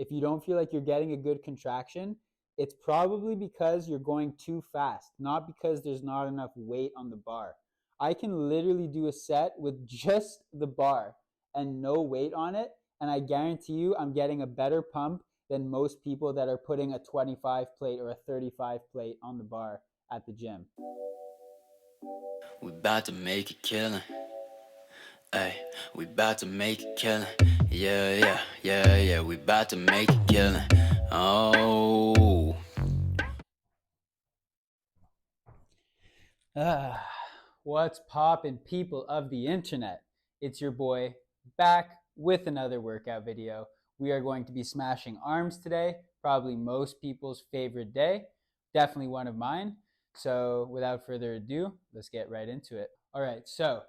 if you don't feel like you're getting a good contraction, it's probably because you're going too fast, not because there's not enough weight on the bar. I can literally do a set with just the bar and no weight on it, and I guarantee you I'm getting a better pump than most people that are putting a 25 plate or a 35 plate on the bar at the gym. We about to make a killing. Ay, we about to make a killing. Yeah, we about to make a killing. Oh. What's poppin', people of the internet? It's your boy back with another workout video. We are going to be smashing arms today, probably most people's favorite day, definitely one of mine. So without further ado, let's get right into it. All right, so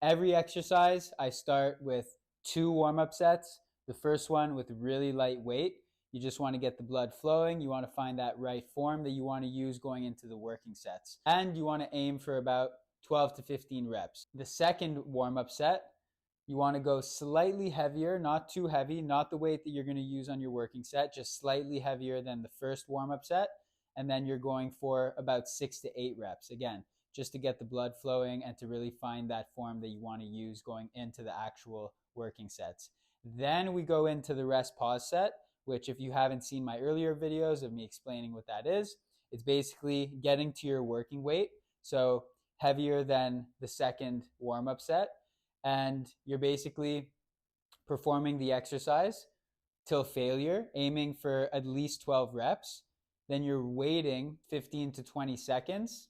every exercise I start with 2 warm-up sets. The first one with really light weight. You just want to get the blood flowing. You want to find that right form that you want to use going into the working sets. And you want to aim for about 12 to 15 reps. The second warm-up set, you want to go slightly heavier, not too heavy, not the weight that you're going to use on your working set, just slightly heavier than the first warm-up set. And then you're going for about 6 to 8 reps. Again, just to get the blood flowing and to really find that form that you want to use going into the actual working sets. Then we go into the rest pause set, which if you haven't seen my earlier videos of me explaining what that is, it's basically getting to your working weight, so heavier than the second warm-up set, and you're basically performing the exercise till failure, aiming for at least 12 reps. Then you're waiting 15 to 20 seconds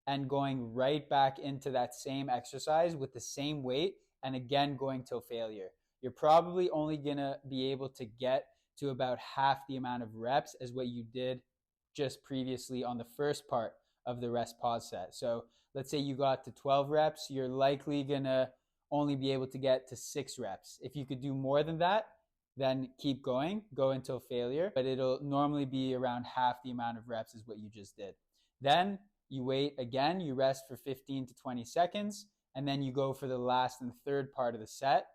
and going right back into that same exercise with the same weight, and again going till failure. You're probably only gonna be able to get to about half the amount of reps as what you did just previously on the first part of the rest pause set. So let's say you got to 12 reps, you're likely gonna only be able to get to 6 reps. If you could do more than that, then keep going, go until failure, but it'll normally be around half the amount of reps is what you just did. Then you wait again, you rest for 15 to 20 seconds, and then you go for the last and third part of the set.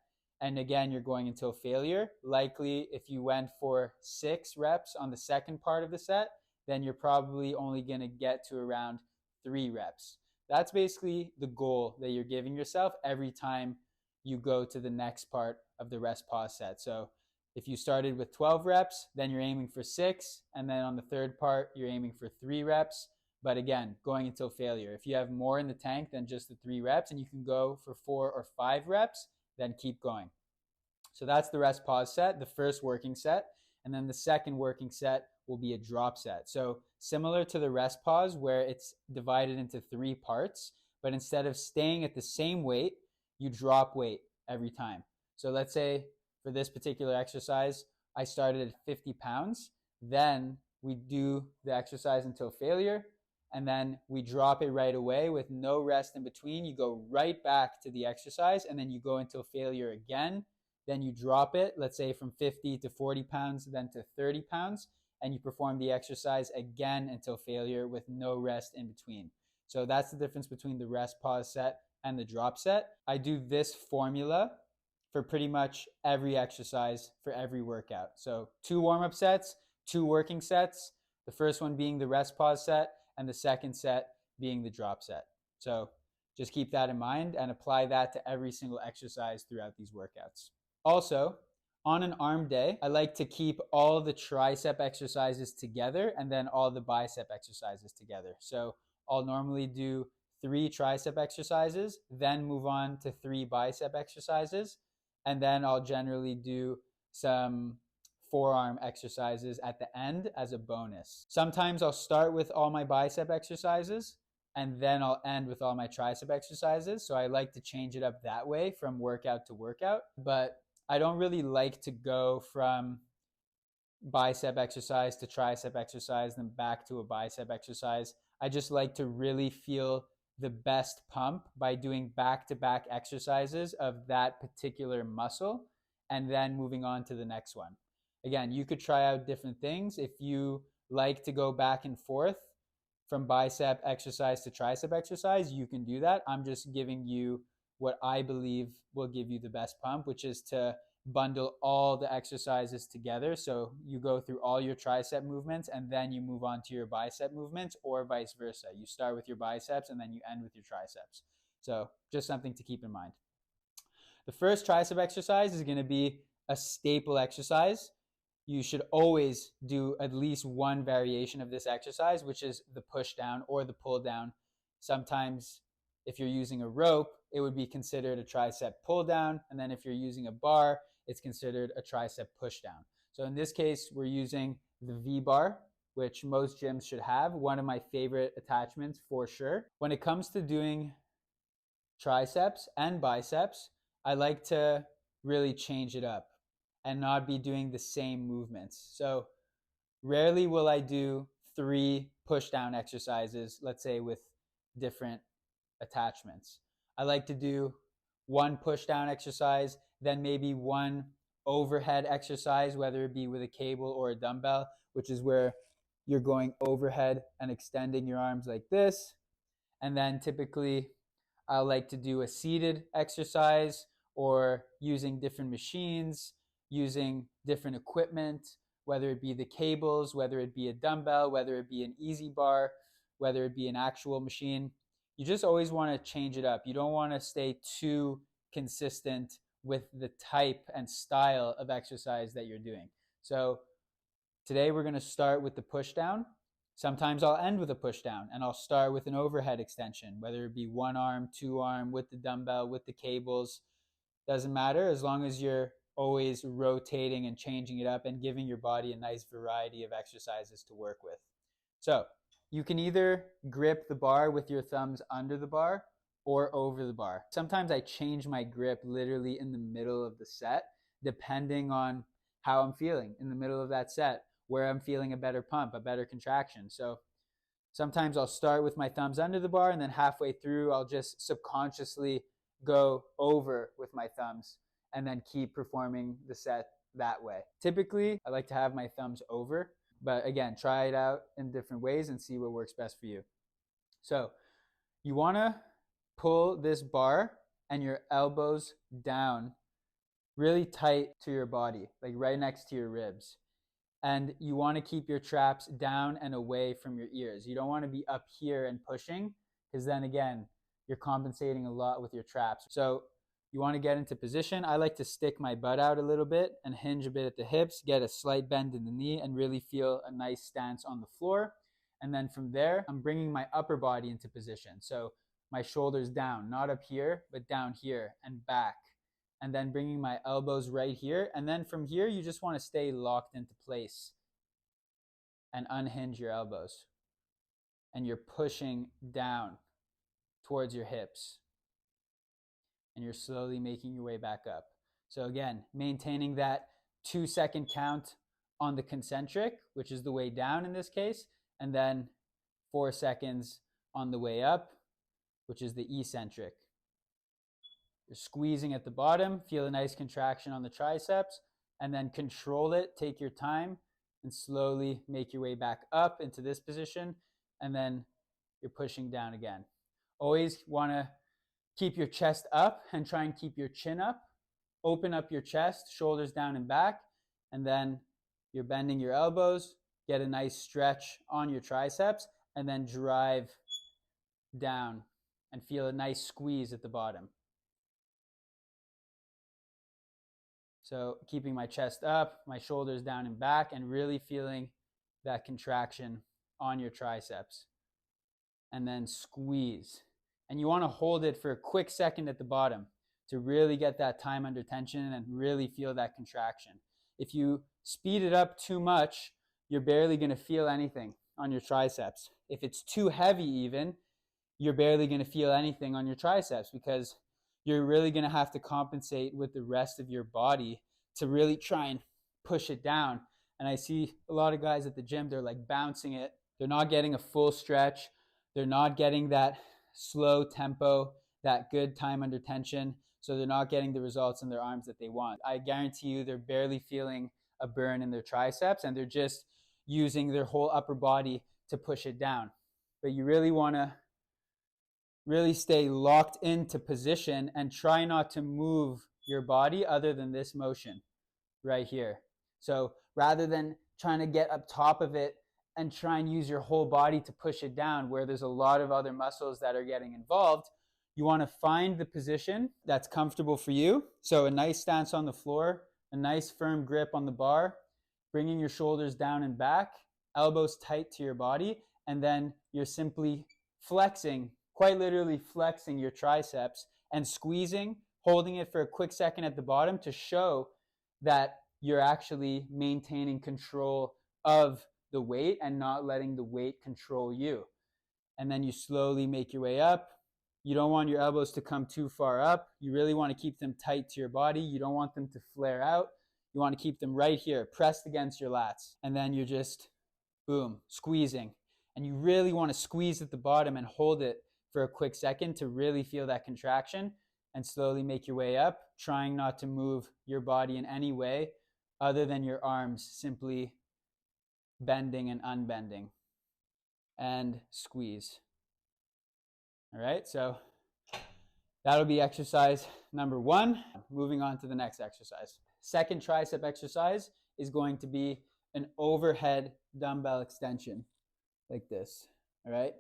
And again, you're going until failure. Likely, if you went for 6 reps on the second part of the set, then you're probably only going to get to around 3 reps. That's basically the goal that you're giving yourself every time you go to the next part of the rest pause set. So if you started with 12 reps, then you're aiming for 6. And then on the third part, you're aiming for 3 reps. But again, going until failure. If you have more in the tank than just the 3 reps and you can go for 4 or 5 reps, then keep going. So that's the rest pause set, the first working set. And then the second working set will be a drop set. So similar to the rest pause where it's divided into 3 parts, but instead of staying at the same weight, you drop weight every time. So let's say for this particular exercise, I started at 50 pounds. Then we do the exercise until failure. And then we drop it right away with no rest in between. You go right back to the exercise and then you go until failure again. Then you drop it, let's say from 50 to 40 pounds, then to 30 pounds, and you perform the exercise again until failure with no rest in between. So that's the difference between the rest pause set and the drop set. I do this formula for pretty much every exercise for every workout. So 2 warm-up sets, 2 working sets, the first one being the rest pause set, and the second set being the drop set. So just keep that in mind and apply that to every single exercise throughout these workouts. Also, on an arm day, I like to keep all the tricep exercises together and then all the bicep exercises together. So I'll normally do 3 tricep exercises, then move on to 3 bicep exercises, and then I'll generally do some forearm exercises at the end as a bonus. Sometimes I'll start with all my bicep exercises and then I'll end with all my tricep exercises. So I like to change it up that way from workout to workout. But I don't really like to go from bicep exercise to tricep exercise, then back to a bicep exercise. I just like to really feel the best pump by doing back-to-back exercises of that particular muscle and then moving on to the next one. Again, you could try out different things. If you like to go back and forth from bicep exercise to tricep exercise, you can do that. I'm just giving you what I believe will give you the best pump, which is to bundle all the exercises together. So you go through all your tricep movements and then you move on to your bicep movements, or vice versa. You start with your biceps and then you end with your triceps. So just something to keep in mind. The first tricep exercise is going to be a staple exercise. You should always do at least one variation of this exercise, which is the push down or the pull down. Sometimes if you're using a rope, it would be considered a tricep pull down. And then if you're using a bar, it's considered a tricep push down. So in this case, we're using the V bar, which most gyms should have. One of my favorite attachments for sure. When it comes to doing triceps and biceps, I like to really change it up and not be doing the same movements. So rarely will I do 3 push down exercises, let's say with different attachments. I like to do 1 push down exercise, then maybe 1 overhead exercise, whether it be with a cable or a dumbbell, which is where you're going overhead and extending your arms like this. And then typically I like to do a seated exercise or using different machines, using different equipment, whether it be the cables, whether it be a dumbbell, whether it be an easy bar, whether it be an actual machine. You just always want to change it up. You don't want to stay too consistent with the type and style of exercise that you're doing. So today we're going to start with the push down. Sometimes I'll end with a push down and I'll start with an overhead extension, whether it be 1 arm, 2 arm, with the dumbbell, with the cables. Doesn't matter, as long as you're always rotating and changing it up and giving your body a nice variety of exercises to work with. So you can either grip the bar with your thumbs under the bar or over the bar. Sometimes I change my grip literally in the middle of the set, depending on how I'm feeling in the middle of that set, where I'm feeling a better pump, a better contraction. So sometimes I'll start with my thumbs under the bar and then halfway through I'll just subconsciously go over with my thumbs and then keep performing the set that way. Typically, I like to have my thumbs over, but again, try it out in different ways and see what works best for you. So you want to pull this bar and your elbows down really tight to your body, like right next to your ribs. And you want to keep your traps down and away from your ears. You don't want to be up here and pushing, because then again, you're compensating a lot with your traps. So you want to get into position. I like to stick my butt out a little bit and hinge a bit at the hips, get a slight bend in the knee, and really feel a nice stance on the floor. And then from there, I'm bringing my upper body into position. So my shoulders down, not up here, but down here and back. And then bringing my elbows right here. And then from here, you just want to stay locked into place and unhinge your elbows. And you're pushing down towards your hips. And you're slowly making your way back up. So again, maintaining that 2-second count on the concentric, which is the way down in this case, and then 4 seconds on the way up, which is the eccentric. You're squeezing at the bottom, feel a nice contraction on the triceps, and then control it, take your time, and slowly make your way back up into this position, and then you're pushing down again. Always want to keep your chest up and try and keep your chin up. Open up your chest, shoulders down and back, and then you're bending your elbows, get a nice stretch on your triceps, and then drive down and feel a nice squeeze at the bottom. So keeping my chest up, my shoulders down and back, and really feeling that contraction on your triceps. And then squeeze. And you want to hold it for a quick second at the bottom to really get that time under tension and really feel that contraction. If you speed it up too much, you're barely going to feel anything on your triceps. If it's too heavy even, you're barely going to feel anything on your triceps, because you're really going to have to compensate with the rest of your body to really try and push it down. And I see a lot of guys at the gym, they're like bouncing it. They're not getting a full stretch. They're not getting that slow tempo, that good time under tension. So they're not getting the results in their arms that they want. I guarantee you they're barely feeling a burn in their triceps, and they're just using their whole upper body to push it down. But you really want to really stay locked into position and try not to move your body other than this motion right here. So rather than trying to get up top of it and try and use your whole body to push it down where there's a lot of other muscles that are getting involved, you want to find the position that's comfortable for you. So a nice stance on the floor, a nice firm grip on the bar, bringing your shoulders down and back, elbows tight to your body, and then you're simply flexing, quite literally flexing your triceps and squeezing, holding it for a quick second at the bottom to show that you're actually maintaining control of the weight and not letting the weight control you. And then you slowly make your way up. You don't want your elbows to come too far up. You really want to keep them tight to your body. You don't want them to flare out. You want to keep them right here, pressed against your lats. And then you're just, boom, squeezing. And you really want to squeeze at the bottom and hold it for a quick second to really feel that contraction, and slowly make your way up, trying not to move your body in any way other than your arms simply bending and unbending. And squeeze. All right, so that'll be exercise number 1. Moving on to the next exercise. Second tricep exercise is going to be an overhead dumbbell extension like this. All right,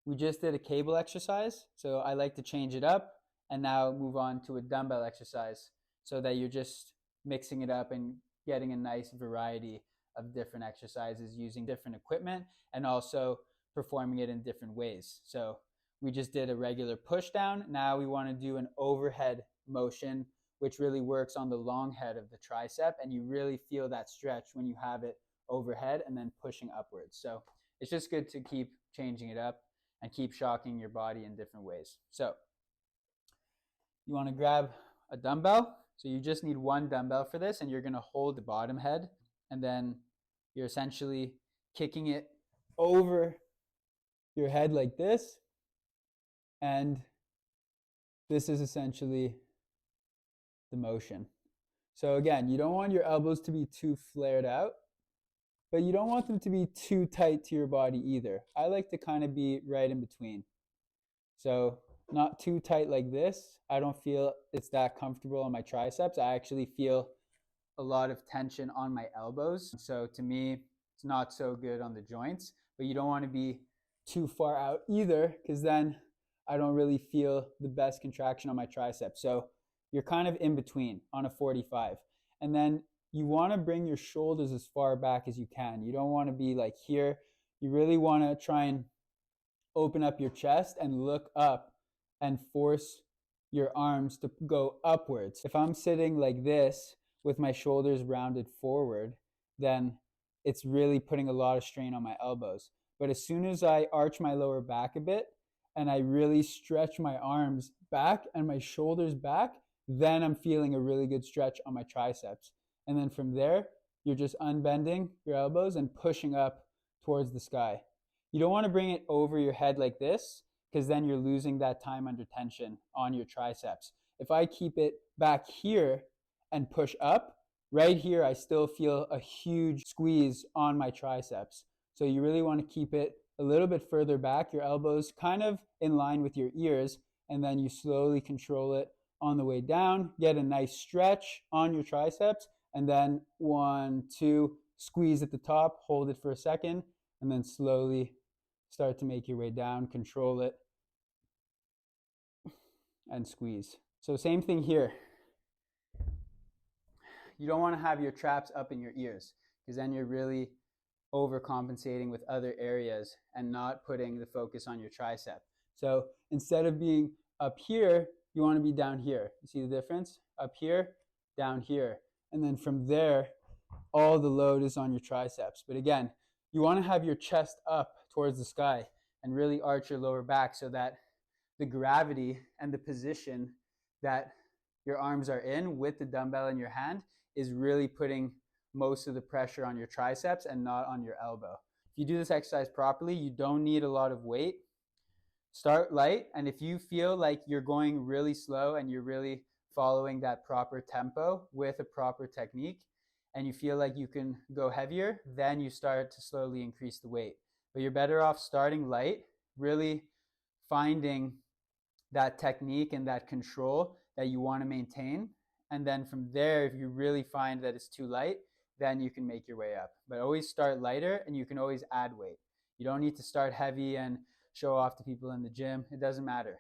we just did a cable exercise, so I like to change it up and now move on to a dumbbell exercise so that you're just mixing it up and getting a nice variety of different exercises using different equipment and also performing it in different ways. So we just did a regular push down. Now we want to do an overhead motion, which really works on the long head of the tricep, and you really feel that stretch when you have it overhead and then pushing upwards. So it's just good to keep changing it up and keep shocking your body in different ways. So you want to grab a dumbbell. So you just need one dumbbell for this, and you're going to hold the bottom head, and then you're essentially kicking it over your head like this. And this is essentially the motion. So again, you don't want your elbows to be too flared out, but you don't want them to be too tight to your body either. I like to kind of be right in between. So not too tight like this. I don't feel it's that comfortable on my triceps. I actually feel a lot of tension on my elbows. So to me, it's not so good on the joints, but you don't want to be too far out either, because then I don't really feel the best contraction on my triceps. So you're kind of in between on a 45. And then you want to bring your shoulders as far back as you can. You don't want to be like here. You really want to try and open up your chest and look up and force your arms to go upwards. If I'm sitting like this with my shoulders rounded forward, then it's really putting a lot of strain on my elbows. But as soon as I arch my lower back a bit and I really stretch my arms back and my shoulders back, then I'm feeling a really good stretch on my triceps. And then from there, you're just unbending your elbows and pushing up towards the sky. You don't want to bring it over your head like this, because then you're losing that time under tension on your triceps. If I keep it back here and push up, right here I still feel a huge squeeze on my triceps. So you really want to keep it a little bit further back, your elbows kind of in line with your ears, and then you slowly control it on the way down. Get a nice stretch on your triceps, and then 1, 2, squeeze at the top, hold it for a second, and then slowly start to make your way down, control it, and squeeze. So same thing here. You don't want to have your traps up in your ears, because then you're really overcompensating with other areas and not putting the focus on your tricep. So instead of being up here, you want to be down here. You see the difference? Up here, down here. And then from there, all the load is on your triceps. But again, you want to have your chest up towards the sky and really arch your lower back so that the gravity and the position that your arms are in with the dumbbell in your hand is really putting most of the pressure on your triceps and not on your elbow. If you do this exercise properly, you don't need a lot of weight. Start light, and if you feel like you're going really slow and you're really following that proper tempo with a proper technique, and you feel like you can go heavier, then you start to slowly increase the weight. But you're better off starting light, really finding that technique and that control that you want to maintain, And then from there, if you really find that it's too light, then you can make your way up. But always start lighter, and you can always add weight. You don't need to start heavy and show off to people in the gym. It doesn't matter.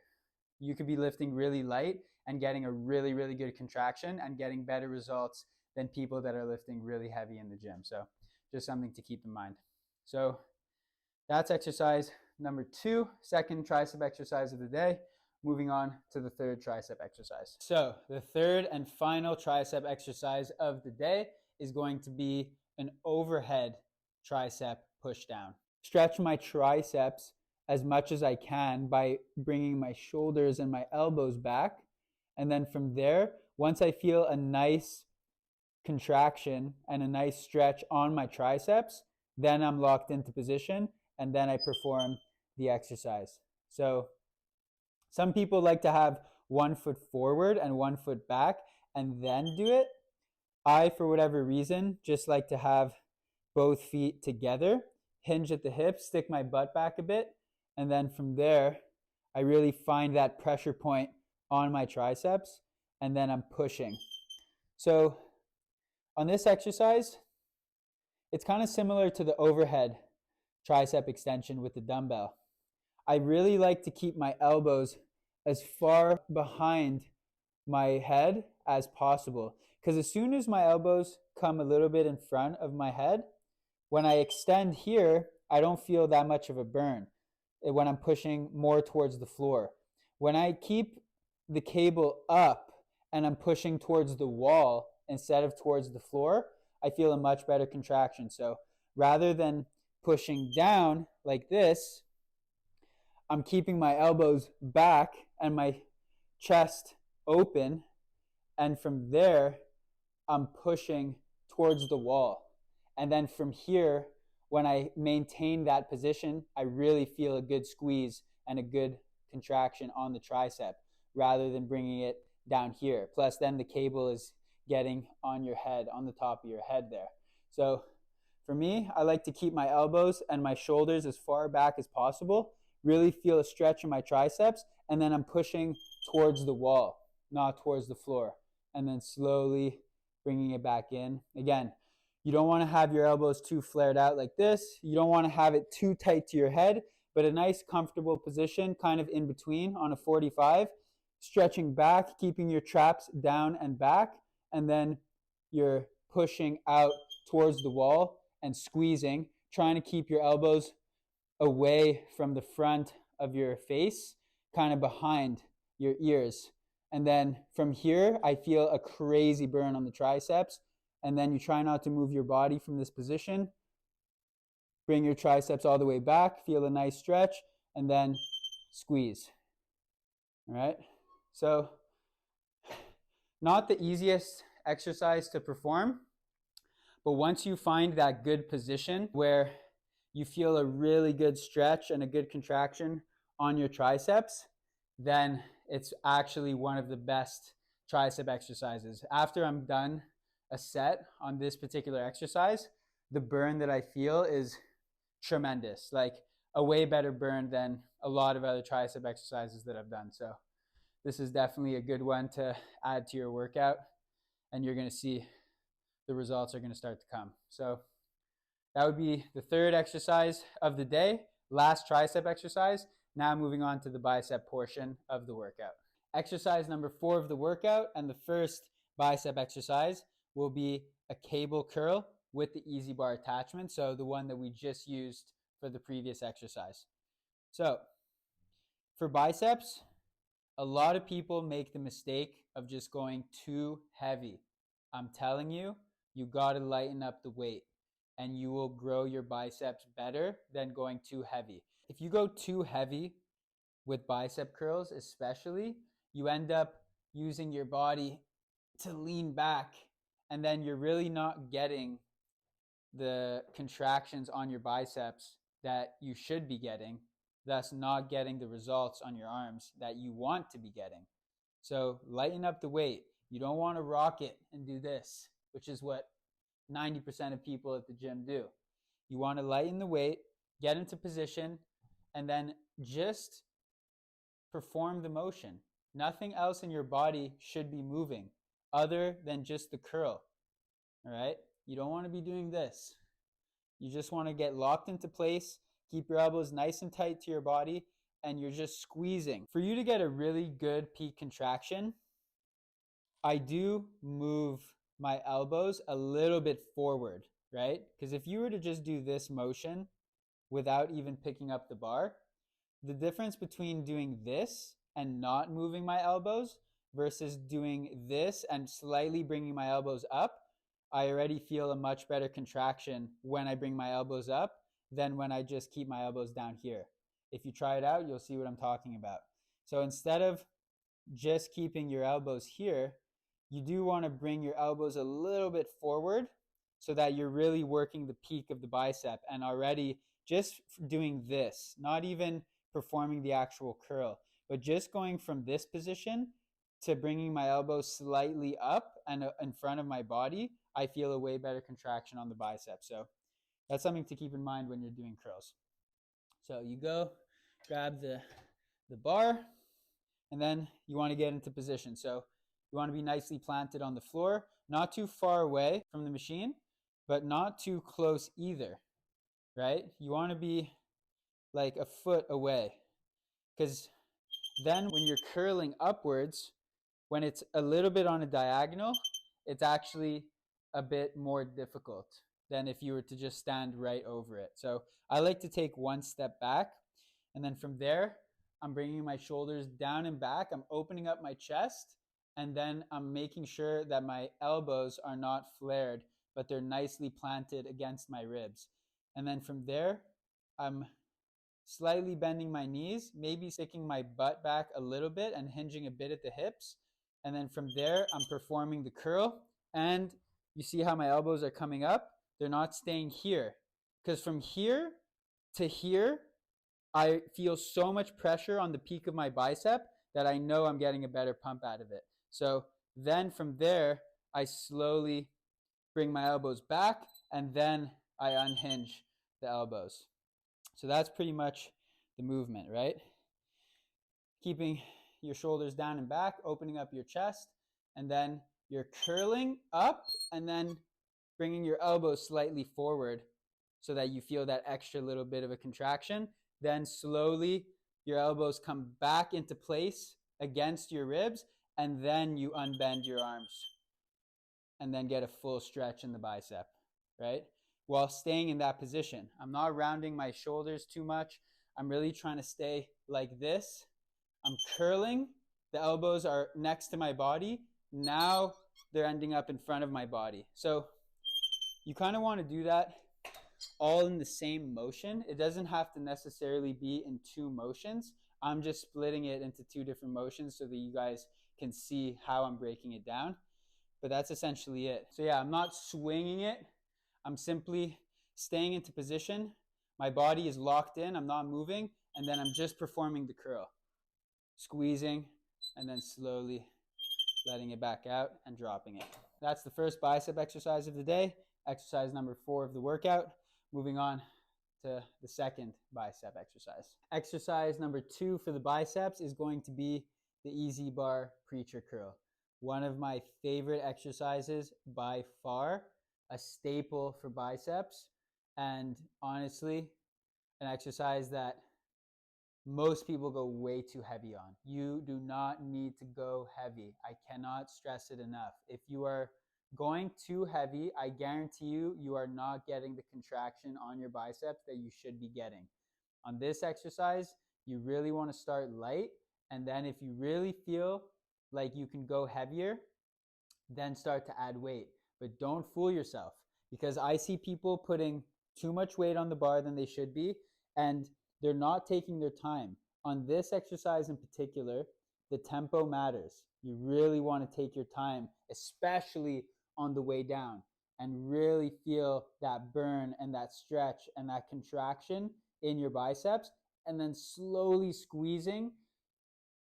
You could be lifting really light and getting a really, really good contraction and getting better results than people that are lifting really heavy in the gym. So just something to keep in mind. So that's exercise number 2, second tricep exercise of the day. Moving on to the third tricep exercise. So the third and final tricep exercise of the day is going to be an overhead tricep push down. Stretch my triceps as much as I can by bringing my shoulders and my elbows back. And then from there, once I feel a nice contraction and a nice stretch on my triceps, then I'm locked into position, and then I perform the exercise. So some people like to have 1 foot forward and 1 foot back and then do it. I, for whatever reason, just like to have both feet together, hinge at the hips, stick my butt back a bit, and then from there, I really find that pressure point on my triceps, and then I'm pushing. So on this exercise, it's kind of similar to the overhead tricep extension with the dumbbell. I really like to keep my elbows as far behind my head as possible, because as soon as my elbows come a little bit in front of my head, when I extend here, I don't feel that much of a burn when I'm pushing more towards the floor. When I keep the cable up and I'm pushing towards the wall instead of towards the floor, I feel a much better contraction. So rather than pushing down like this, I'm keeping my elbows back and my chest open, and from there, I'm pushing towards the wall. And then from here, when I maintain that position, I really feel a good squeeze and a good contraction on the tricep rather than bringing it down here. Plus then the cable is getting on your head, on the top of your head there. So for me, I like to keep my elbows and my shoulders as far back as possible, really feel a stretch in my triceps, and then I'm pushing towards the wall, not towards the floor, and then slowly bringing it back in. Again, you don't want to have your elbows too flared out like this. You don't want to have it too tight to your head, but a nice comfortable position kind of in between on a 45, stretching back, keeping your traps down and back, and then you're pushing out towards the wall and squeezing, trying to keep your elbows away from the front of your face, kind of behind your ears. And then from here, I feel a crazy burn on the triceps. And then you try not to move your body from this position. Bring your triceps all the way back, feel a nice stretch, and then squeeze. All right? So, not the easiest exercise to perform, but once you find that good position where you feel a really good stretch and a good contraction on your triceps, then it's actually one of the best tricep exercises. After I'm done a set on this particular exercise, the burn that I feel is tremendous, like a way better burn than a lot of other tricep exercises that I've done. So this is definitely a good one to add to your workout, and you're going to see the results are going to start to come. So that would be the third exercise of the day, last tricep exercise. Now moving on to the bicep portion of the workout. Exercise number 4 of the workout, and the first bicep exercise, will be a cable curl with the easy bar attachment. So the one that we just used for the previous exercise. So for biceps, a lot of people make the mistake of just going too heavy. I'm telling you, you got to lighten up the weight, and you will grow your biceps better than going too heavy. If you go too heavy with bicep curls especially, you end up using your body to lean back, and then you're really not getting the contractions on your biceps that you should be getting, thus not getting the results on your arms that you want to be getting. So lighten up the weight. You don't want to rock it and do this, which is what 90% of people at the gym do. You want to lighten the weight, get into position, and then just perform the motion. Nothing else in your body should be moving other than just the curl. All right? You don't want to be doing this. You just want to get locked into place, keep your elbows nice and tight to your body, and you're just squeezing. For you to get a really good peak contraction, I do move my elbows a little bit forward, right? Because if you were to just do this motion without even picking up the bar, the difference between doing this and not moving my elbows versus doing this and slightly bringing my elbows up, I already feel a much better contraction when I bring my elbows up than when I just keep my elbows down here. If you try it out, you'll see what I'm talking about. So instead of just keeping your elbows here, you do want to bring your elbows a little bit forward so that you're really working the peak of the bicep, and already just doing this, not even performing the actual curl, but just going from this position to bringing my elbows slightly up and in front of my body, I feel a way better contraction on the bicep. So that's something to keep in mind when you're doing curls. So you go, grab the bar, and then you want to get into position. So you want to be nicely planted on the floor, not too far away from the machine, but not too close either, right? You want to be like a foot away, because then when you're curling upwards, when it's a little bit on a diagonal, it's actually a bit more difficult than if you were to just stand right over it. So I like to take one step back, and then from there, I'm bringing my shoulders down and back. I'm opening up my chest, and then I'm making sure that my elbows are not flared, but they're nicely planted against my ribs. And then from there, I'm slightly bending my knees, maybe sticking my butt back a little bit and hinging a bit at the hips. And then from there, I'm performing the curl. And you see how my elbows are coming up? They're not staying here. Because from here to here, I feel so much pressure on the peak of my bicep that I know I'm getting a better pump out of it. So then from there, I slowly bring my elbows back, and then I unhinge the elbows. So that's pretty much the movement, right? Keeping your shoulders down and back, opening up your chest, and then you're curling up and then bringing your elbows slightly forward so that you feel that extra little bit of a contraction. Then slowly your elbows come back into place against your ribs, and then you unbend your arms and then get a full stretch in the bicep, right? While staying in that position. I'm not rounding my shoulders too much. I'm really trying to stay like this. I'm curling. The elbows are next to my body. Now they're ending up in front of my body. So you kind of want to do that all in the same motion. It doesn't have to necessarily be in two motions. I'm just splitting it into two different motions so that you guys can see how I'm breaking it down. But that's essentially it. So yeah, I'm not swinging it. I'm simply staying into position. My body is locked in. I'm not moving. And then I'm just performing the curl. Squeezing and then slowly letting it back out and dropping it. That's the first bicep exercise of the day. Exercise number 4 of the workout. Moving on to the second bicep exercise. Exercise number 2 for the biceps is going to be the easy bar preacher curl. One of my favorite exercises by far, a staple for biceps, and honestly, an exercise that most people go way too heavy on. You do not need to go heavy. I cannot stress it enough. If you are going too heavy, I guarantee you, you are not getting the contraction on your biceps that you should be getting. On this exercise, you really want to start light, and then if you really feel like you can go heavier, then start to add weight. But don't fool yourself, because I see people putting too much weight on the bar than they should be, and they're not taking their time. On this exercise in particular, the tempo matters. You really want to take your time, especially on the way down, and really feel that burn and that stretch and that contraction in your biceps, and then slowly squeezing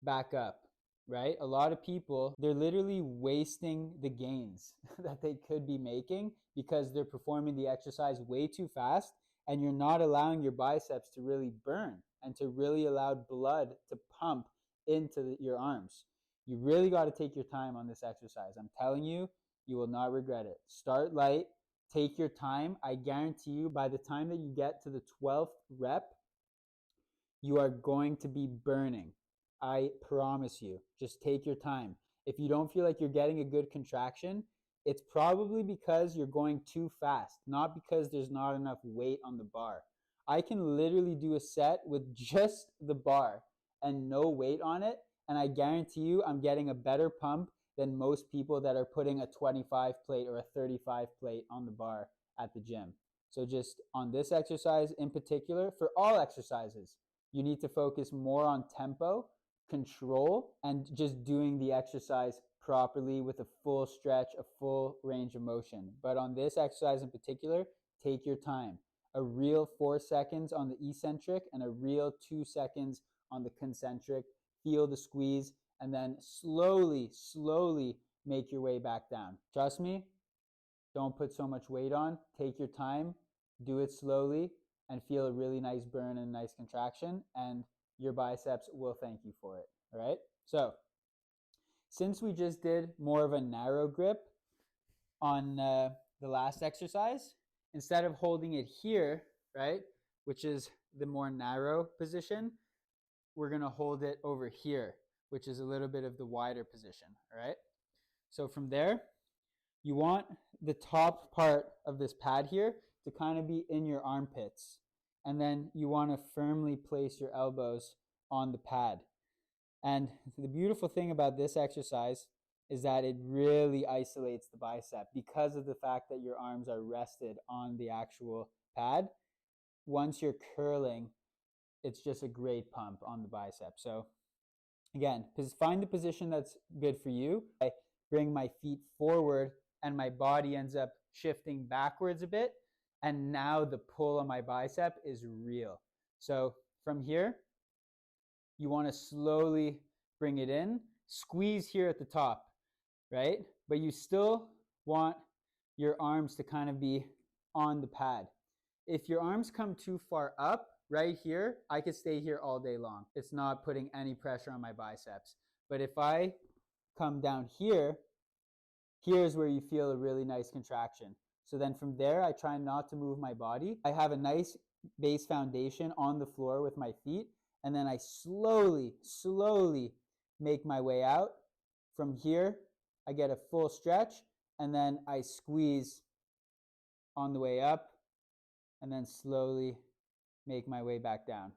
back up, right? A lot of people, they're literally wasting the gains that they could be making because they're performing the exercise way too fast, and you're not allowing your biceps to really burn and to really allow blood to pump into your arms. You really got to take your time on this exercise. I'm telling you, you will not regret it. Start light, take your time. I guarantee you, by the time that you get to the 12th rep, you are going to be burning. I promise you. Just take your time. If you don't feel like you're getting a good contraction, it's probably because you're going too fast, not because there's not enough weight on the bar. I can literally do a set with just the bar and no weight on it, and I guarantee you I'm getting a better pump than most people that are putting a 25 plate or a 35 plate on the bar at the gym. So just on this exercise in particular, for all exercises, you need to focus more on tempo, control, and just doing the exercise properly with a full stretch, a full range of motion. But on this exercise in particular, take your time. A real 4 seconds on the eccentric and a real 2 seconds on the concentric. Feel the squeeze, and then slowly, slowly make your way back down. Trust me, don't put so much weight on. Take your time, do it slowly, and feel a really nice burn and a nice contraction, and your biceps will thank you for it. All right? So, since we just did more of a narrow grip on the last exercise, instead of holding it here, right, which is the more narrow position, we're going to hold it over here, which is a little bit of the wider position. All right? So from there, you want the top part of this pad here to kind of be in your armpits. And then you want to firmly place your elbows on the pad. And the beautiful thing about this exercise is that it really isolates the bicep because of the fact that your arms are rested on the actual pad. Once you're curling, it's just a great pump on the bicep. So again, find the position that's good for you. I bring my feet forward and my body ends up shifting backwards a bit. And now the pull on my bicep is real. So from here, you want to slowly bring it in, squeeze here at the top, right? But you still want your arms to kind of be on the pad. If your arms come too far up, right here, I could stay here all day long. It's not putting any pressure on my biceps. But if I come down here, here's where you feel a really nice contraction. So then from there, I try not to move my body. I have a nice base foundation on the floor with my feet, and then I slowly, slowly make my way out. From here, I get a full stretch, and then I squeeze on the way up, and then slowly make my way back down.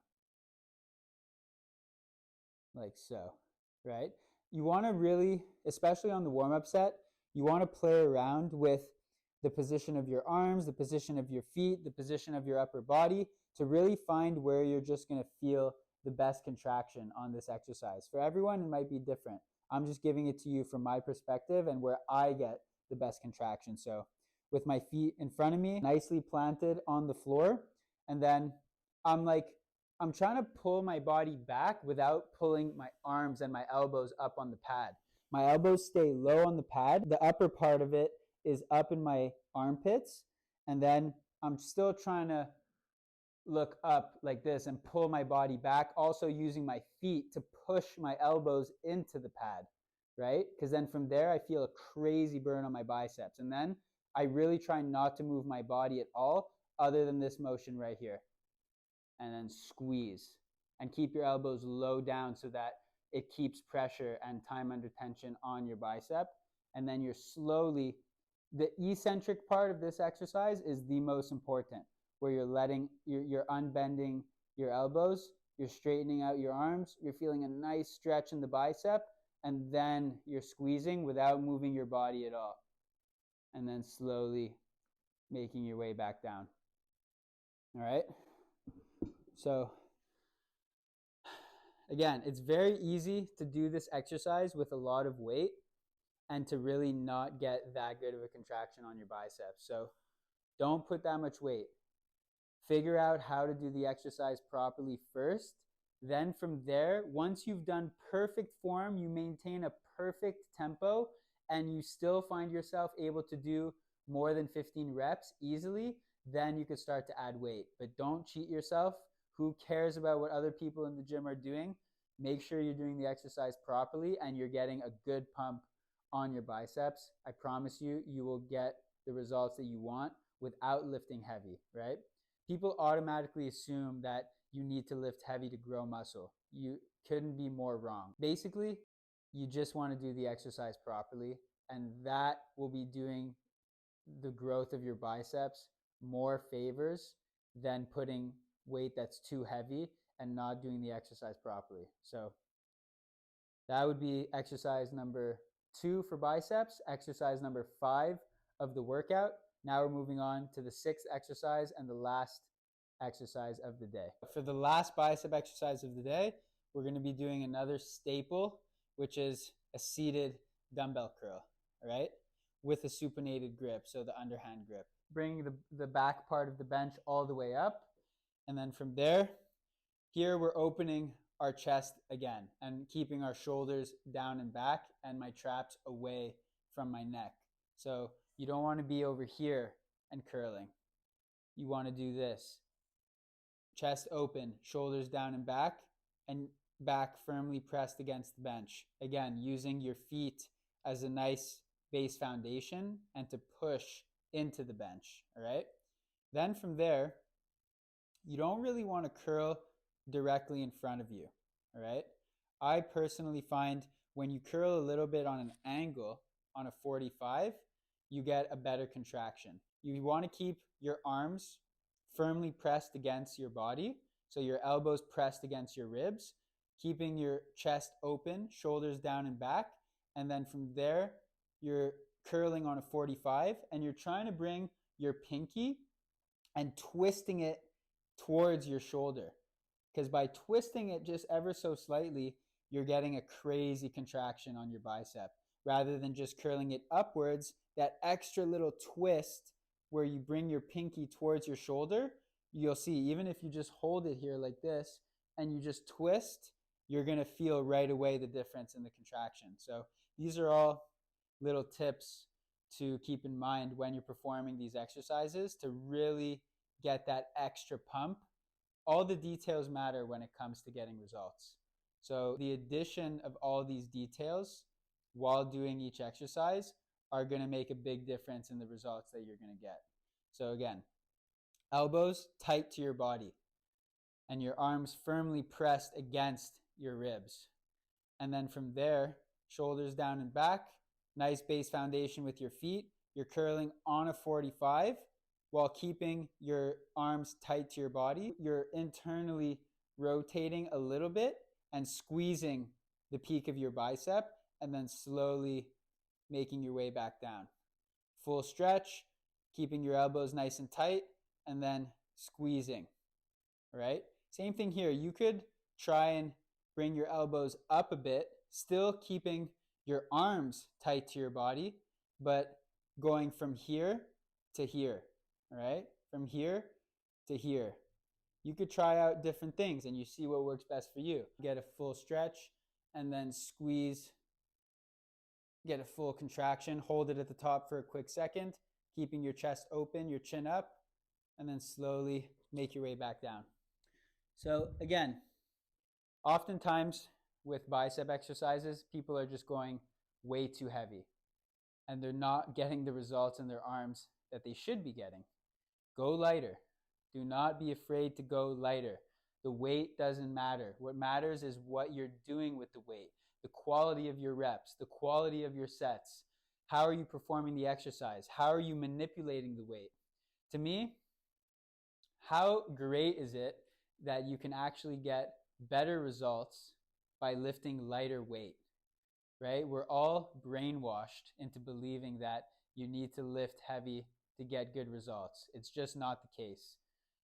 Like so, right? You want to really, especially on the warm-up set, you want to play around with the position of your arms, the position of your feet, the position of your upper body to really find where you're just going to feel the best contraction on this exercise. For everyone, it might be different. I'm just giving it to you from my perspective and where I get the best contraction. So with my feet in front of me, nicely planted on the floor, and then I'm trying to pull my body back without pulling my arms and my elbows up on the pad. My elbows stay low on the pad. The upper part of it is up in my armpits, and then I'm still trying to look up like this and pull my body back, also using my feet to push my elbows into the pad, right? Because then from there, I feel a crazy burn on my biceps. And then I really try not to move my body at all other than this motion right here. And then squeeze. And keep your elbows low down so that it keeps pressure and time under tension on your bicep. And then you're slowly, the eccentric part of this exercise is the most important, where you're unbending your elbows, you're straightening out your arms, you're feeling a nice stretch in the bicep, and then you're squeezing without moving your body at all. And then slowly making your way back down. All right? So again, it's very easy to do this exercise with a lot of weight and to really not get that good of a contraction on your biceps. So don't put that much weight. Figure out how to do the exercise properly first. Then from there, once you've done perfect form, you maintain a perfect tempo, and you still find yourself able to do more than 15 reps easily, then you could start to add weight. But don't cheat yourself. Who cares about what other people in the gym are doing? Make sure you're doing the exercise properly and you're getting a good pump on your biceps. I promise you, you will get the results that you want without lifting heavy, right? People automatically assume that you need to lift heavy to grow muscle. You couldn't be more wrong. Basically, you just want to do the exercise properly, and that will be doing the growth of your biceps more favors than putting weight that's too heavy and not doing the exercise properly. So that would be exercise number 2 for biceps, exercise number 5 of the workout. Now we're moving on to the 6th exercise and the last exercise of the day. For the last bicep exercise of the day, we're going to be doing another staple, which is a seated dumbbell curl, right? With a supinated grip, so the underhand grip. Bring the back part of the bench all the way up, and then from there, here we're opening our chest again and keeping our shoulders down and back and my traps away from my neck. So you don't want to be over here and curling. You want to do this. Chest open, shoulders down and back firmly pressed against the bench. Again, using your feet as a nice base foundation and to push into the bench, all right? Then from there, you don't really want to curl directly in front of you, all right? I personally find when you curl a little bit on an angle on a 45, you get a better contraction. You want to keep your arms firmly pressed against your body, so your elbows pressed against your ribs, keeping your chest open, shoulders down and back, and then from there, you're curling on a 45, and you're trying to bring your pinky and twisting it towards your shoulder. Because by twisting it just ever so slightly, you're getting a crazy contraction on your bicep. Rather than just curling it upwards, that extra little twist where you bring your pinky towards your shoulder, you'll see, even if you just hold it here like this and you just twist, you're going to feel right away the difference in the contraction. So these are all little tips to keep in mind when you're performing these exercises to really get that extra pump. All the details matter when it comes to getting results. So the addition of all these details while doing each exercise are going to make a big difference in the results that you're going to get. So again, elbows tight to your body and your arms firmly pressed against your ribs. And then from there, shoulders down and back, nice base foundation with your feet. You're curling on a 45 while keeping your arms tight to your body. You're internally rotating a little bit and squeezing the peak of your bicep and then slowly making your way back down. Full stretch, keeping your elbows nice and tight, and then squeezing, all right? Same thing here. You could try and bring your elbows up a bit, still keeping your arms tight to your body, but going from here to here, all right? From here to here. You could try out different things and you see what works best for you. Get a full stretch and then squeeze. Get a full contraction, hold it at the top for a quick second, keeping your chest open, your chin up, and then slowly make your way back down. So again, oftentimes with bicep exercises, people are just going way too heavy and they're not getting the results in their arms that they should be getting. Go lighter. Do not be afraid to go lighter. The weight doesn't matter. What matters is what you're doing with the weight, the quality of your reps, the quality of your sets. How are you performing the exercise? How are you manipulating the weight? To me, how great is it that you can actually get better results by lifting lighter weight, right? We're all brainwashed into believing that you need to lift heavy to get good results. It's just not the case.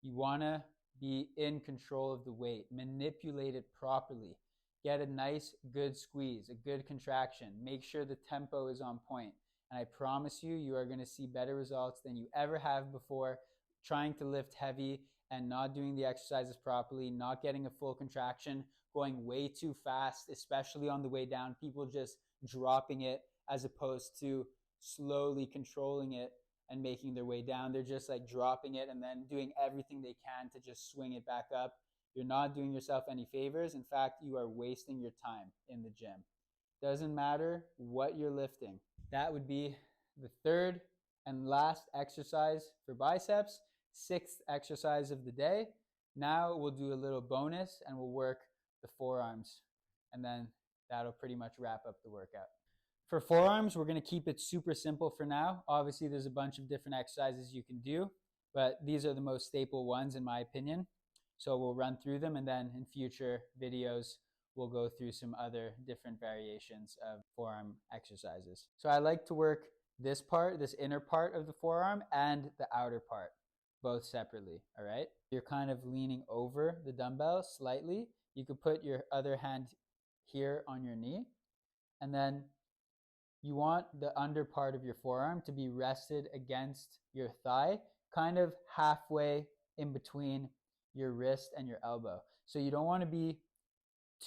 You want to be in control of the weight, manipulate it properly, get a nice, good squeeze, a good contraction, make sure the tempo is on point. And I promise you, you are going to see better results than you ever have before trying to lift heavy and not doing the exercises properly, not getting a full contraction, going way too fast, especially on the way down, people just dropping it as opposed to slowly controlling it and making their way down. They're just like dropping it and then doing everything they can to just swing it back up. you're not doing yourself any favors. In fact, you are wasting your time in the gym. Doesn't matter what you're lifting. That would be the third and last exercise for biceps, sixth exercise of the day. Now we'll do a little bonus and we'll work the forearms, and then that'll pretty much wrap up the workout. For forearms, we're going to keep it super simple for now. Obviously, there's a bunch of different exercises you can do, but these are the most staple ones in my opinion. So we'll run through them, and then in future videos, we'll go through some other different variations of forearm exercises. So I like to work this part, this inner part of the forearm, and the outer part, both separately, all right? You're kind of leaning over the dumbbell slightly. You could put your other hand here on your knee, and then you want the under part of your forearm to be rested against your thigh, kind of halfway in between your wrist and your elbow. So you don't want to be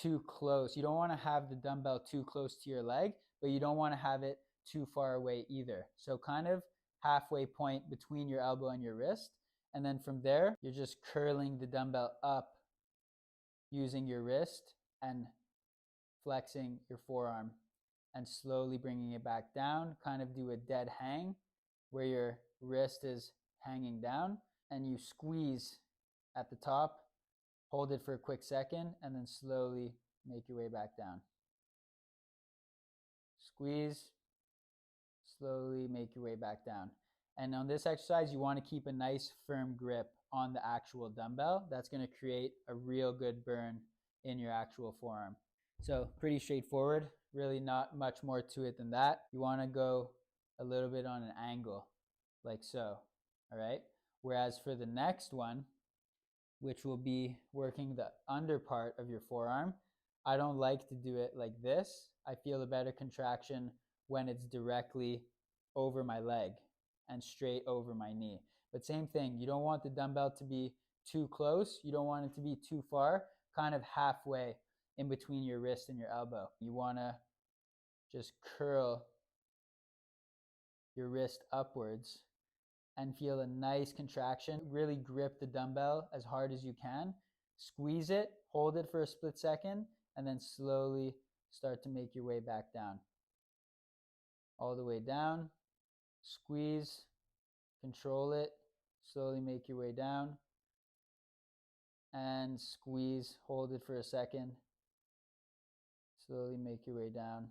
too close. You don't want to have the dumbbell too close to your leg, but you don't want to have it too far away either. So kind of halfway point between your elbow and your wrist. And then from there, you're just curling the dumbbell up using your wrist and flexing your forearm and slowly bringing it back down. Kind of do a dead hang where your wrist is hanging down, and you squeeze at the top, hold it for a quick second, and then slowly make your way back down. Squeeze, slowly make your way back down. And on this exercise, you want to keep a nice firm grip on the actual dumbbell. That's going to create a real good burn in your actual forearm. So pretty straightforward, really not much more to it than that. You want to go a little bit on an angle, like so, all right? Whereas for the next one, which will be working the under part of your forearm, I don't like to do it like this. I feel a better contraction when it's directly over my leg and straight over my knee. But same thing, you don't want the dumbbell to be too close. You don't want it to be too far, kind of halfway in between your wrist and your elbow. You want to just curl your wrist upwards and feel a nice contraction. Really grip the dumbbell as hard as you can. Squeeze it, hold it for a split second, and then slowly start to make your way back down. All the way down, squeeze, control it, slowly make your way down, and squeeze, hold it for a second, slowly make your way down.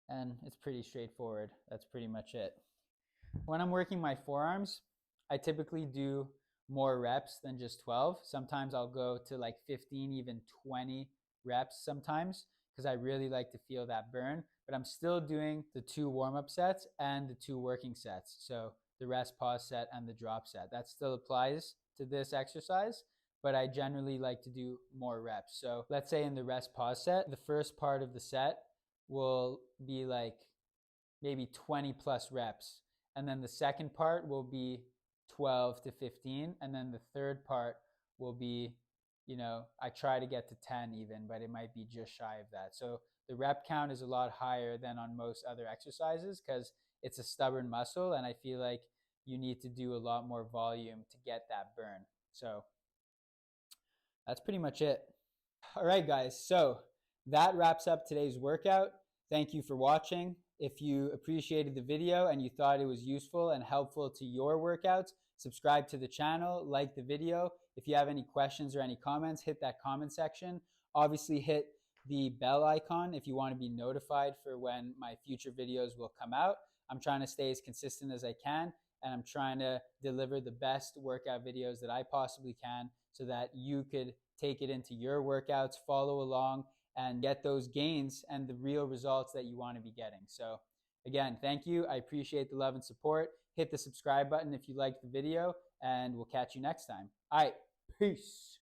And it's pretty straightforward. That's pretty much it. When I'm working my forearms, I typically do more reps than just 12. Sometimes I'll go to like 15, even 20 reps sometimes, because I really like to feel that burn. But I'm still doing the 2 warm-up sets and the 2 working sets. So the rest pause set and the drop set. That still applies to this exercise, but I generally like to do more reps. So let's say in the rest pause set, the first part of the set will be like maybe 20 plus reps. And then the second part will be 12 to 15. And then the third part will be, I try to get to 10 even, but it might be just shy of that. So the rep count is a lot higher than on most other exercises because it's a stubborn muscle, and I feel like you need to do a lot more volume to get that burn. So that's pretty much it. All right, guys. So that wraps up today's workout. Thank you for watching. If you appreciated the video and you thought it was useful and helpful to your workouts, subscribe to the channel, like the video. If you have any questions or any comments, hit that comment section. Obviously, hit the bell icon if you want to be notified for when my future videos will come out. I'm trying to stay as consistent as I can, and I'm trying to deliver the best workout videos that I possibly can so that you could take it into your workouts, follow along, and get those gains and the real results that you want to be getting. So again, thank you. I appreciate the love and support. Hit the subscribe button if you liked the video, and we'll catch you next time. All right, peace.